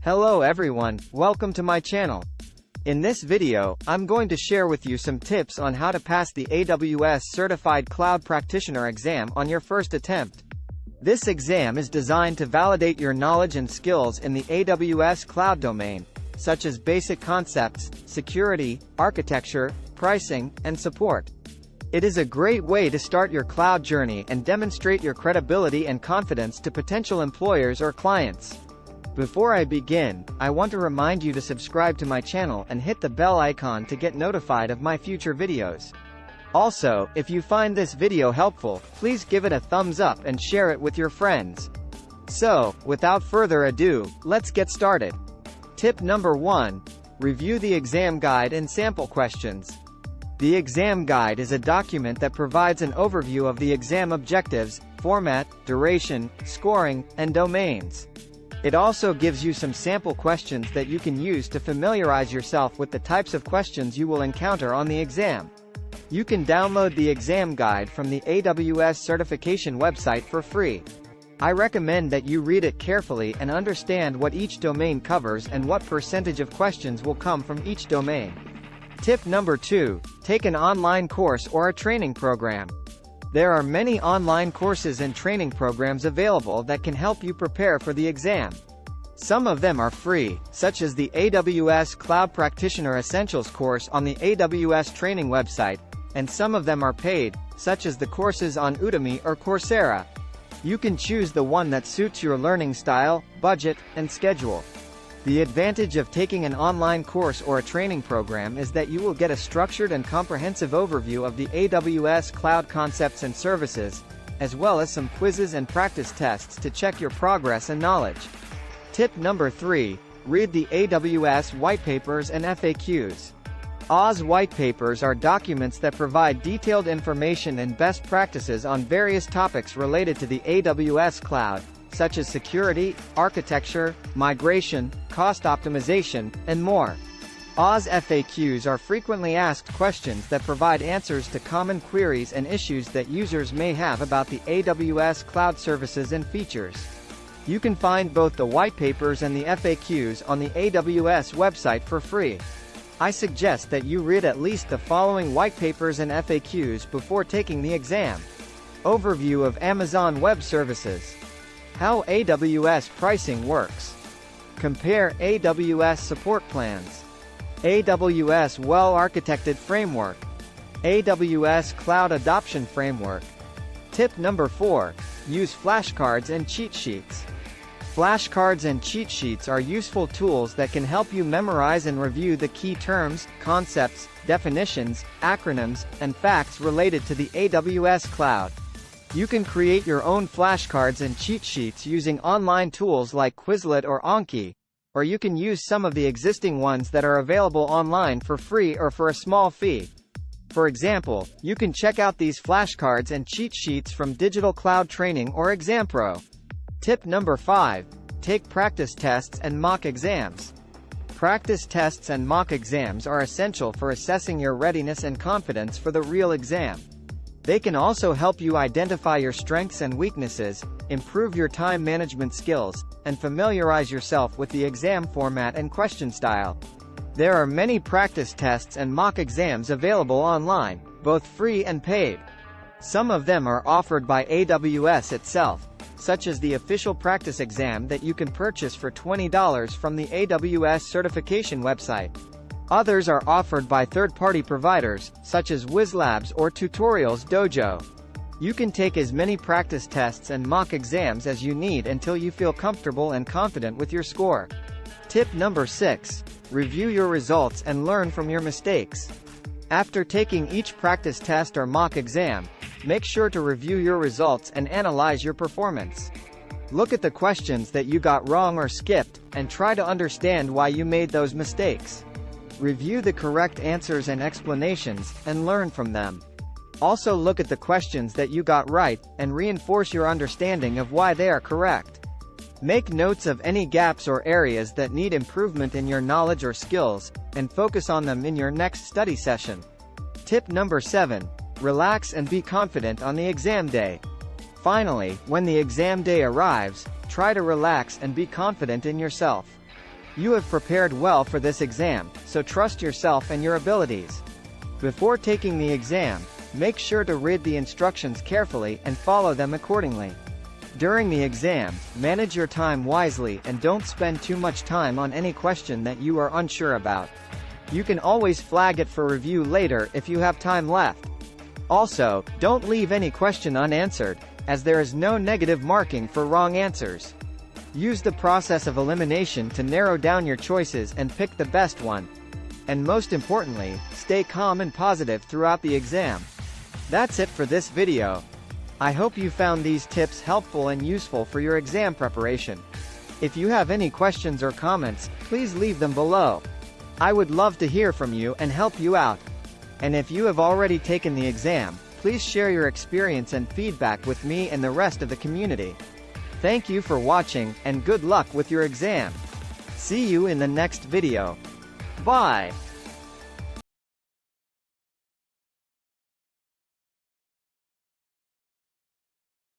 Hello everyone, welcome to my channel. In this video, I'm going to share with you some tips on how to pass the AWS Certified Cloud Practitioner exam on your first attempt. This exam is designed to validate your knowledge and skills in the AWS cloud domain, such as basic concepts, security, architecture, pricing, and support. It is a great way to start your cloud journey and demonstrate your credibility and confidence to potential employers or clients. Before I begin, I want to remind you to subscribe to my channel and hit the bell icon to get notified of my future videos. Also, if you find this video helpful, please give it a thumbs up and share it with your friends. So, without further ado, let's get started. Tip number 1. Review the exam guide and sample questions. The exam guide is a document that provides an overview of the exam objectives, format, duration, scoring, and domains. It also gives you some sample questions that you can use to familiarize yourself with the types of questions you will encounter on the exam. You can download the exam guide from the AWS certification website for free. I recommend that you read it carefully and understand what each domain covers and what percentage of questions will come from each domain. Tip number 2. Take an online course or a training program. There are many online courses and training programs available that can help you prepare for the exam. Some of them are free, such as the AWS Cloud Practitioner Essentials course on the AWS training website, and some of them are paid, such as the courses on Udemy or Coursera. You can choose the one that suits your learning style, budget, and schedule. The advantage of taking an online course or a training program is that you will get a structured and comprehensive overview of the AWS cloud concepts and services, as well as some quizzes and practice tests to check your progress and knowledge. Tip number 3. Read the AWS white papers and FAQs. AWS white papers are documents that provide detailed information and best practices on various topics related to the AWS cloud, such as security, architecture, migration, cost optimization, and more. AWS FAQs are frequently asked questions that provide answers to common queries and issues that users may have about the AWS cloud services and features. You can find both the white papers and the FAQs on the AWS website for free. I suggest that you read at least the following white papers and FAQs before taking the exam. Overview of Amazon Web Services. How AWS pricing works. Compare AWS support plans. AWS well-architected framework. AWS Cloud Adoption Framework. Tip number 4. Use flashcards and cheat sheets. Flashcards and cheat sheets are useful tools that can help you memorize and review the key terms, concepts, definitions, acronyms, and facts related to the AWS cloud. You can create your own flashcards and cheat sheets using online tools like Quizlet or Anki, or you can use some of the existing ones that are available online for free or for a small fee. For example, you can check out these flashcards and cheat sheets from Digital Cloud Training or ExamPro. Tip number 5. Take practice tests and mock exams. Practice tests and mock exams are essential for assessing your readiness and confidence for the real exam. They can also help you identify your strengths and weaknesses, improve your time management skills, and familiarize yourself with the exam format and question style. There are many practice tests and mock exams available online, both free and paid. Some of them are offered by AWS itself, such as the official practice exam that you can purchase for $20 from the AWS certification website. Others are offered by third-party providers, such as WizLabs or Tutorials Dojo. You can take as many practice tests and mock exams as you need until you feel comfortable and confident with your score. Tip number 6. Review your results and learn from your mistakes. After taking each practice test or mock exam, make sure to review your results and analyze your performance. Look at the questions that you got wrong or skipped, and try to understand why you made those mistakes. Review the correct answers and explanations, and learn from them. Also look at the questions that you got right, and reinforce your understanding of why they are correct. Make notes of any gaps or areas that need improvement in your knowledge or skills, and focus on them in your next study session. Tip number 7. Relax and be confident on the exam day. Finally, when the exam day arrives, try to relax and be confident in yourself. You have prepared well for this exam, so trust yourself and your abilities. Before taking the exam, make sure to read the instructions carefully and follow them accordingly. During the exam, manage your time wisely and don't spend too much time on any question that you are unsure about. You can always flag it for review later if you have time left. Also, don't leave any question unanswered, as there is no negative marking for wrong answers. Use the process of elimination to narrow down your choices and pick the best one. And most importantly, stay calm and positive throughout the exam. That's it for this video. I hope you found these tips helpful and useful for your exam preparation. If you have any questions or comments, please leave them below. I would love to hear from you and help you out. And if you have already taken the exam, please share your experience and feedback with me and the rest of the community. Thank you for watching, and good luck with your exam. See you in the next video. Bye.